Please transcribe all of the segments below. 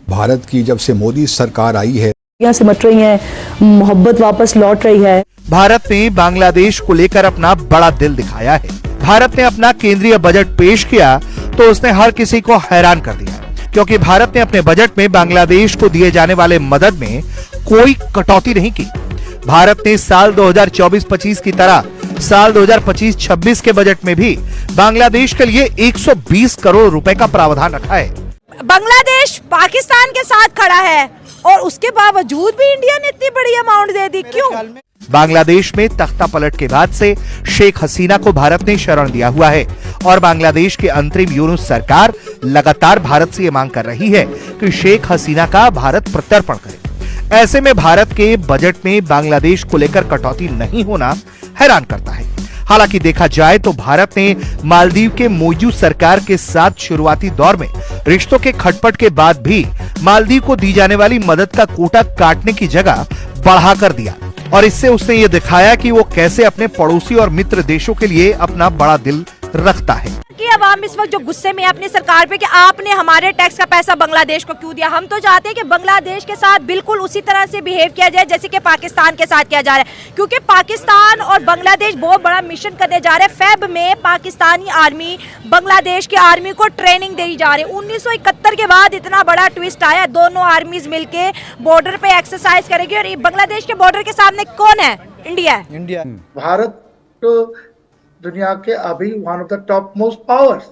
भारत की जब से मोदी सरकार आई है, यहाँ सिमट रही हैं, मोहब्बत वापस लौट रही है। भारत ने बांग्लादेश को लेकर अपना बड़ा दिल दिखाया है। भारत ने अपना केंद्रीय बजट पेश किया तो उसने हर किसी को हैरान कर दिया, क्योंकि भारत ने अपने बजट में बांग्लादेश को दिए जाने वाले मदद में कोई कटौती नहीं की। भारत ने साल 2024-25 की तरह साल 2025-26 के बजट में भी बांग्लादेश के लिए 120 करोड़ रुपए का प्रावधान रखा है। बांग्लादेश पाकिस्तान के साथ खड़ा है और उसके बावजूद भी इंडिया ने इतनी बड़ी अमाउंट दे दी, क्यों? बांग्लादेश में तख्ता पलट के बाद से शेख हसीना को भारत ने शरण दिया हुआ है और बांग्लादेश की अंतरिम यूनुस सरकार लगातार भारत से ये मांग कर रही है कि शेख हसीना का भारत प्रत्यर्पण करे। ऐसे में भारत के बजट में बांग्लादेश को लेकर कटौती नहीं होना हैरान करता है। हालांकि देखा जाए तो भारत ने मालदीव के मौजूद सरकार के साथ शुरुआती दौर में रिश्तों के खटपट के बाद भी मालदीव को दी जाने वाली मदद का कोटा काटने की जगह बढ़ा कर दिया और इससे उसने ये दिखाया कि वो कैसे अपने पड़ोसी और मित्र देशों के लिए अपना बड़ा दिल रखता है। कि अवाम इस वक्त जो गुस्से में है अपनी सरकार पे कि आपने हमारे टैक्स का पैसा बांग्लादेश को क्यों दिया। हम तो चाहते हैं कि बांग्लादेश के साथ बिल्कुल उसी तरह से बिहेव किया जाए जैसे कि पाकिस्तान के साथ किया जा रहा है, क्योंकि पाकिस्तान और बांग्लादेश बहुत बड़ा मिशन करने जा रहे हैं। फेब में पाकिस्तानी आर्मी बांग्लादेश की आर्मी को ट्रेनिंग दी जा रही है। 1971 के बाद इतना बड़ा ट्विस्ट आया, दोनों आर्मीज मिलके बॉर्डर पे एक्सरसाइज करेगी और बांग्लादेश के बॉर्डर के सामने कौन है? इंडिया है। इंडिया भारत तो दुनिया के अभी one of the top most powers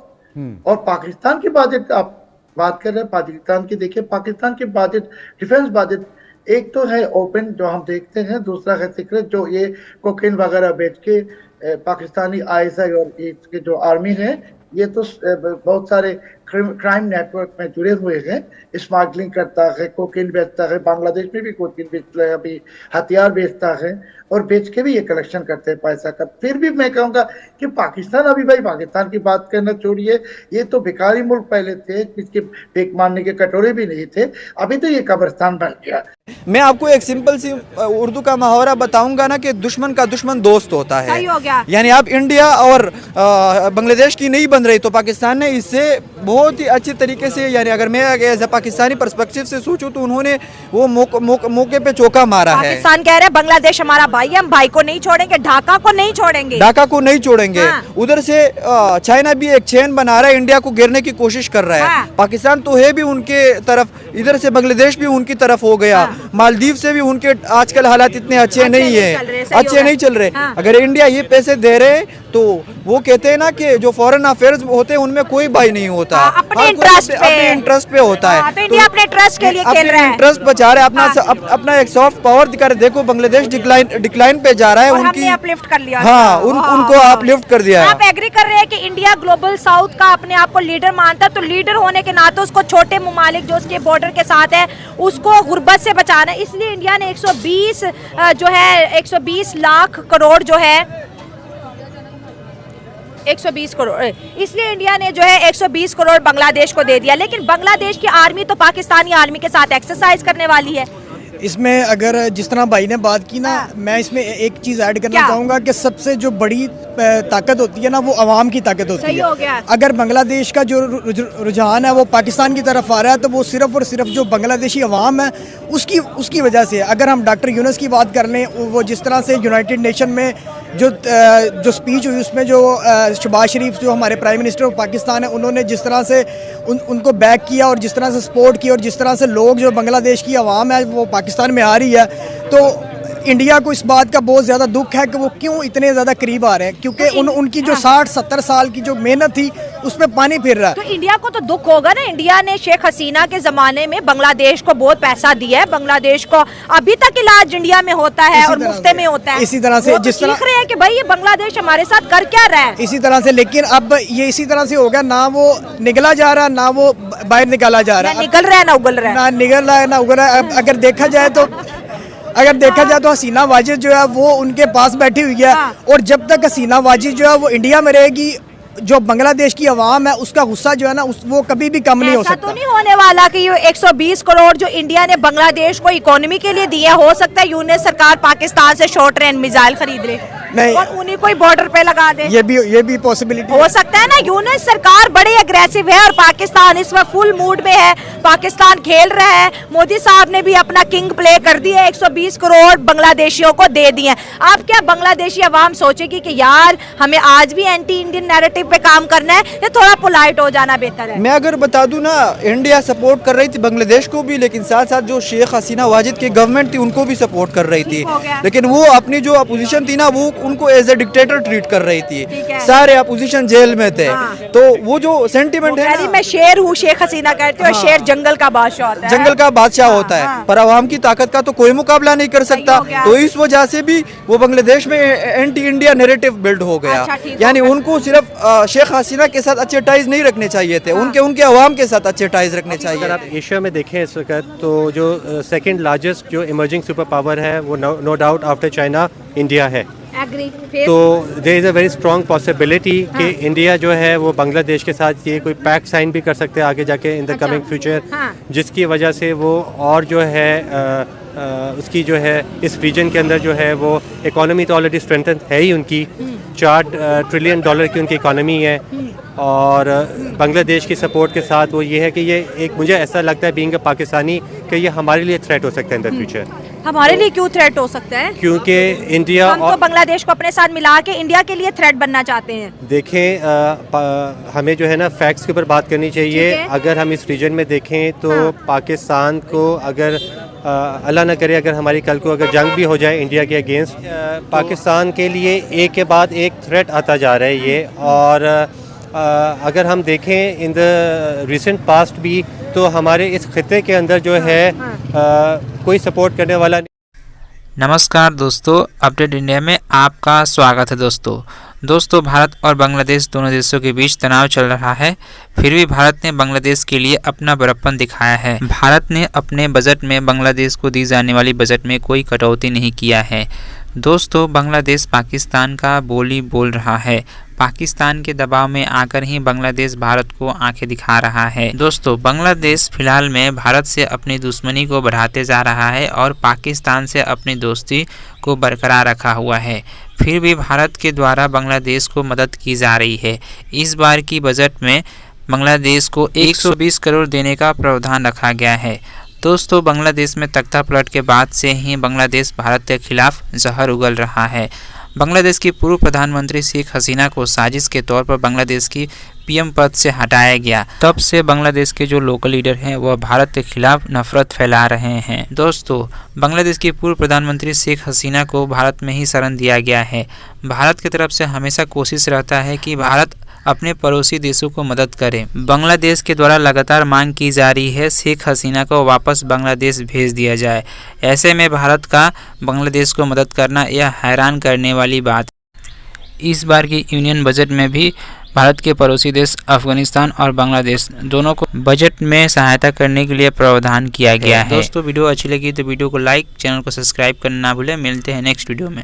और पाकिस्तान की बजट आप बात कर रहे हैं, पाकिस्तान की देखिए, पाकिस्तान की बजट डिफेंस बजट एक तो है ओपन जो हम देखते हैं, दूसरा है सीक्रेट जो ये कोकेन वगैरह बेच के पाकिस्तानी आईएसआई और इसके जो आर्मी है ये तो बहुत सारे क्राइम नेटवर्क में जुड़े हुए हैं, स्मगलिंग करता है, कोकेन बेचता है, बांग्लादेश में भी कोकेन बेचता है, अभी हथियार बेचता है और बेच के भी ये कलेक्शन करते हैं पैसा का। फिर भी मैं कहूँगा कि पाकिस्तान अभी भाई पाकिस्तान की बात करना छोड़िए, ये तो भिखारी मुल्क पहले थे, इसके भीख मारने के कटोरे भी नहीं थे, अभी तो ये कब्रिस्तान बन गया। मैं आपको एक सिंपल सी उर्दू का मुहावरा बताऊंगा ना कि दुश्मन का दुश्मन दोस्त होता है। सही हो गया। यानी आप इंडिया और बांग्लादेश की नहीं बन रही तो पाकिस्तान ने इससे बहुत ही अच्छे तरीके से, यानी अगर मैं एज ए पाकिस्तानी पर्सपेक्टिव से सोचूं तो उन्होंने वो मौके पे चौका मारा है। पाकिस्तान कह रहे हैं बांग्लादेश हमारा भाई है, हम भाई को नहीं छोड़ेंगे, ढाका को नहीं छोड़ेंगे, ढाका को नहीं छोड़ेंगे। हाँ। उधर से चाइना भी एक चेन बना रहा है, इंडिया को गिरने की कोशिश कर रहा है। हाँ। पाकिस्तान तो है भी उनके तरफ, इधर से बांग्लादेश भी उनकी तरफ हो गया। हाँ। मालदीव से भी उनके आजकल हालात इतने अच्छे नहीं है, अच्छे नहीं चल रहे। हाँ। अगर इंडिया ये पैसे दे रहे तो वो कहते हैं ना कि जो फॉरेन अफेयर्स होते हैं उनमें कोई भाई नहीं होता, अपने इंटरेस्ट पे होता है। तो इंडिया अपने ट्रस्ट के लिए खेल रहा है, इंटरेस्ट बचा रहा है, अपना एक सॉफ्ट पावर दिखा रहे। देखो बांग्लादेश डिक्लाइन पे जा रहा है, उनकी अपलिफ्ट कर लिया। हाँ, उनको अपलिफ्ट कर दिया है। आप एग्री कर रहे हैं कि इंडिया ग्लोबल साउथ का अपने आप को लीडर मानता है, तो लीडर होने के नाते उसको छोटे ममालिक जो उसके बॉर्डर के साथ है उसको गुर्बत से बचाना है। इसलिए इंडिया ने 120 लाख करोड़ जो है 120 करोड़, इसलिए इंडिया ने जो है 120 करोड़ बांग्लादेश को दे दिया। लेकिन बांग्लादेश की आर्मी तो पाकिस्तानी आर्मी के साथ एक्सरसाइज करने वाली है। इसमें अगर जिस तरह भाई ने बात की ना, मैं इसमें एक चीज़ ऐड करना चाहूँगा कि सबसे जो बड़ी ताकत होती है ना वो अवाम की ताकत होती है। हो गया। अगर बांग्लादेश का जो रुझान है वो पाकिस्तान की तरफ आ रहा है तो वो सिर्फ और सिर्फ जो बांग्लादेशी अवाम है उसकी वजह से। अगर हम डॉक्टर यूनुस की बात कर लें, वो जिस तरह से यूनाइटेड नेशन में जो स्पीच हुई उसमें जो शहबाज शरीफ जो हमारे प्राइम मिनिस्टर ऑफ पाकिस्तान है उन्होंने जिस तरह से उनको बैक किया और जिस तरह से सपोर्ट किया और जिस तरह से लोग जो बांग्लादेश की आवाम है वो पाकिस्तान में आ रही है, तो इंडिया को इस बात का बहुत ज़्यादा दुख है कि वो क्यों इतने ज़्यादा करीब आ रहे हैं, क्योंकि उनकी जो 60-70 साल की जो मेहनत थी उस पर पानी फिर रहा है। तो इंडिया को तो दुख होगा ना। इंडिया ने शेख हसीना के ज़माने में बांग्लादेश को बहुत पैसा दिया है, बांग्लादेश को अभी तक इलाज इंडिया में होता है और मुफ्त में होता है। इसी तरह से जिस तरह देख रहे हैं कि भाई ये बांग्लादेश हमारे साथ कर क्या रहा है, इसी तरह से। लेकिन अब ये इसी तरह से होगा, ना वो निकला जा रहा ना वो बाहर निकाला जा रहा है, निकल रहा है ना उगल रहा है, ना निकल रहा है ना उगल रहा है। अगर देखा जाए तो हसीना वाजिद जो है वो उनके पास बैठी हुई है और जब तक हसीना वाजिद जो है वो इंडिया में रहेगी, जो बांग्लादेश की आवाम है उसका गुस्सा जो है ना वो कभी भी कम नहीं हो सकता। तो नहीं होने वाला कि ये 120 करोड़ जो इंडिया ने बांग्लादेश को इकोनॉमी के लिए दिया, हो सकता है यूनियन सरकार पाकिस्तान से शॉर्ट रेंज मिसाइल खरीद ले। नहीं। और उन्हीं को ही बॉर्डर पे लगा दे। ये भी पॉसिबिलिटी हो सकता है ना। यूनियन सरकार बड़ी अग्रेसिव है और पाकिस्तान इस वक्त फुल मूड में है। पाकिस्तान खेल रहा है। मोदी साहब ने भी अपना किंग प्ले कर दिया, 120 करोड़ बांग्लादेशियों को दे दिए। आप क्या बांग्लादेशी अवाम सोचेगी कि यार हमें आज भी एंटी इंडियन नैरेटिव पे काम करना है, या थोड़ा पोलाइट हो जाना बेहतर है? मैं अगर बता दूं ना, इंडिया सपोर्ट कर रही थी बांग्लादेश को भी, लेकिन साथ साथ जो शेख हसीना वाजिद की गवर्नमेंट थी उनको भी सपोर्ट कर रही थी। लेकिन वो अपनी जो अपोजिशन थी ना, वो उनको एज ए डिक्टेटर ट्रीट कर रही थी। सारे अपोजिशन जेल में थे। तो वो जो सेंटिमेंट है ना, मैं शेर हूँ, शेख हसीना कहते हो। शेर जंगल का बादशाह होता है। जंगल का बादशाह होता है, पर आवाम की ताकत का तो कोई मुकाबला नहीं कर सकता। तो इस वजह से भी वो बांग्लादेश में एंटी इंडिया नैरेटिव बिल्ड हो गया। यानी उनको सिर्फ शेख हसीना के साथ अच्छे टाइज नहीं रखने चाहिए थे, उनके अवाम के साथ अच्छे टाइज रखने चाहिए। अगर आप एशिया में देखें इस वक्त, तो जो सेकंड लार्जेस्ट जो इमर्जिंग सुपर पावर है वो no doubt after China India है। तो there is a very strong possibility कि इंडिया जो है वो बांग्लादेश के साथ ये कोई पैक्ट साइन भी कर सकते हैं आगे जाके इन द कमिंग फ्यूचर, जिसकी वजह से वो और जो है उसकी जो है इस रीजन के अंदर जो है वो इकोनॉमी तो ऑलरेडी स्ट्रेंथन है ही उनकी। $4 ट्रिलियन की उनकी इकोनॉमी है। और बांग्लादेश की सपोर्ट के साथ वो ये है कि ये एक, मुझे ऐसा लगता है बीइंग अ पाकिस्तानी, कि ये हमारे लिए थ्रेट हो सकता है इन द फ्यूचर। हमारे लिए क्यों थ्रेट हो सकता है? क्योंकि इंडिया हम तो बांग्लादेश को अपने साथ मिला के इंडिया के लिए थ्रेट बनना चाहते हैं। देखें, हमें जो है ना फैक्ट्स के ऊपर बात करनी चाहिए। अगर हम इस रीजन में देखें तो पाकिस्तान को अगर अल्लाह न करे अगर हमारी कल को अगर जंग भी हो जाए इंडिया के अगेंस्ट, पाकिस्तान के लिए एक के बाद एक थ्रेट आता जा रहा है ये। और अगर हम देखें इन द रिसेंट पास्ट भी, तो हमारे इस खिते के अंदर जो है कोई सपोर्ट करने वाला नहीं। नमस्कार दोस्तों, अपडेट इंडिया में आपका स्वागत है। दोस्तों भारत और बांग्लादेश दोनों देशों के बीच तनाव चल रहा है, फिर भी भारत ने बांग्लादेश के लिए अपना बड़प्पन दिखाया है। भारत ने अपने बजट में बांग्लादेश को दी जाने वाली बजट में कोई कटौती नहीं किया है। दोस्तों बांग्लादेश पाकिस्तान का बोली बोल रहा है। पाकिस्तान के दबाव में आकर ही बांग्लादेश भारत को आंखें दिखा रहा है। दोस्तों बांग्लादेश फिलहाल में भारत से अपनी दुश्मनी को बढ़ाते जा रहा है और पाकिस्तान से अपनी दोस्ती को बरकरार रखा हुआ है। फिर भी भारत के द्वारा बांग्लादेश को मदद की जा रही है। इस बार की बजट में बांग्लादेश को 120 करोड़ देने का प्रावधान रखा गया है। दोस्तों बांग्लादेश में तख्ता पलट के बाद से ही बांग्लादेश भारत के खिलाफ जहर उगल रहा है। बांग्लादेश की पूर्व प्रधानमंत्री शेख हसीना को साजिश के तौर पर बांग्लादेश की पीएम पद से हटाया गया। तब से बांग्लादेश के जो लोकल लीडर हैं वह भारत के खिलाफ नफरत फैला रहे हैं। दोस्तों बांग्लादेश की पूर्व प्रधानमंत्री शेख हसीना को भारत में ही शरण दिया गया है। भारत की तरफ से हमेशा कोशिश रहता है कि भारत अपने पड़ोसी देशों को मदद करे। बांग्लादेश के द्वारा लगातार मांग की जा रही है शेख हसीना को वापस बांग्लादेश भेज दिया जाए। ऐसे में भारत का बांग्लादेश को मदद करना यह हैरान करने वाली बात है। इस बार की यूनियन बजट में भी भारत के पड़ोसी देश अफगानिस्तान और बांग्लादेश दोनों को बजट में सहायता करने के लिए प्रावधान किया गया है। दोस्तों वीडियो अच्छी लगी तो वीडियो को लाइक, चैनल को सब्सक्राइब करना ना भूलें। मिलते हैं नेक्स्ट वीडियो में।